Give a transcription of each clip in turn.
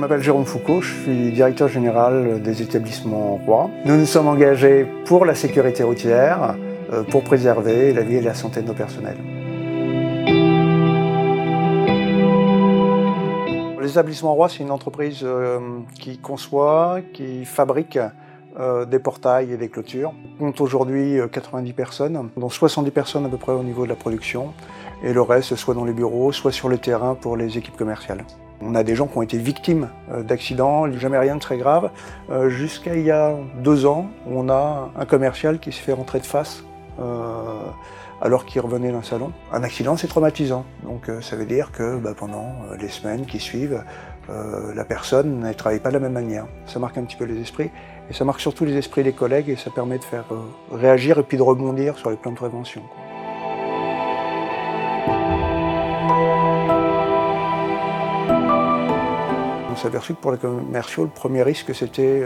m'appelle Jérôme Foucault, je suis directeur général des établissements Roy. Nous nous sommes engagés pour la sécurité routière, pour préserver la vie et la santé de nos personnels. Les établissements Roy, c'est une entreprise qui conçoit, qui fabrique des portails et des clôtures. On compte aujourd'hui 90 personnes, dont 70 personnes à peu près au niveau de la production, et le reste soit dans les bureaux, soit sur le terrain pour les équipes commerciales. On a des gens qui ont été victimes d'accidents, jamais rien de très grave, jusqu'à il y a 2 ans, où on a un commercial qui s'est fait rentrer de face alors qu'il revenait d'un salon. Un accident, c'est traumatisant, donc ça veut dire que pendant les semaines qui suivent, la personne ne travaille pas de la même manière. Ça marque un petit peu les esprits, et ça marque surtout les esprits des collègues, et ça permet de faire réagir et puis de rebondir sur les plans de prévention. On s'est aperçu que pour les commerciaux, le premier risque, c'était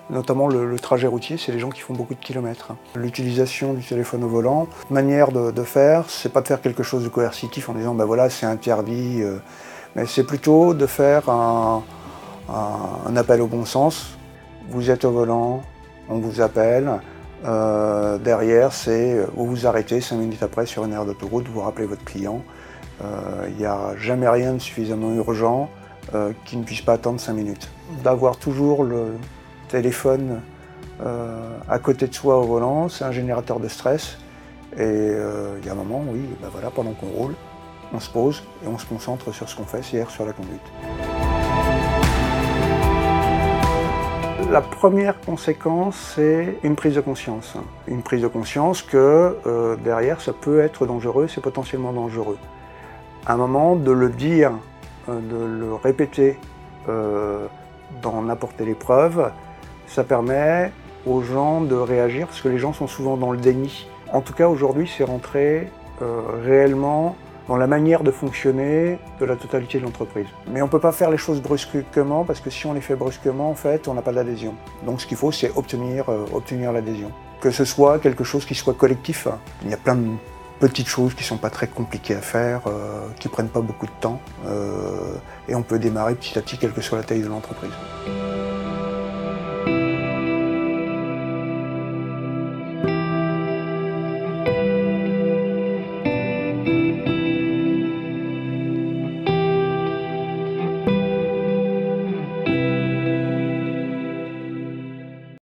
notamment le trajet routier, c'est les gens qui font beaucoup de kilomètres. L'utilisation du téléphone au volant, manière de faire, c'est pas de faire quelque chose de coercitif en disant voilà, c'est interdit, mais c'est plutôt de faire un appel au bon sens. Vous êtes au volant, on vous appelle, derrière c'est vous vous arrêtez 5 minutes après sur une aire d'autoroute, vous rappelez votre client. Il n'y a jamais rien de suffisamment urgent qui ne puisse pas attendre 5 minutes. D'avoir toujours le téléphone à côté de soi au volant, c'est un générateur de stress. Et il y a un moment, oui, voilà, pendant qu'on roule, on se pose et on se concentre sur ce qu'on fait, c'est-à-dire sur la conduite. La première conséquence, c'est une prise de conscience. Une prise de conscience que derrière, ça peut être dangereux, c'est potentiellement dangereux. À un moment, de le dire, de le répéter, d'en apporter les preuves, ça permet aux gens de réagir, parce que les gens sont souvent dans le déni. En tout cas, aujourd'hui, c'est rentré réellement dans la manière de fonctionner de la totalité de l'entreprise. Mais on ne peut pas faire les choses brusquement, parce que si on les fait brusquement, en fait, on n'a pas d'adhésion. Donc ce qu'il faut, c'est obtenir l'adhésion. Que ce soit quelque chose qui soit collectif. Il y a plein de petites choses qui ne sont pas très compliquées à faire, qui ne prennent pas beaucoup de temps, et on peut démarrer petit à petit, quelle que soit la taille de l'entreprise.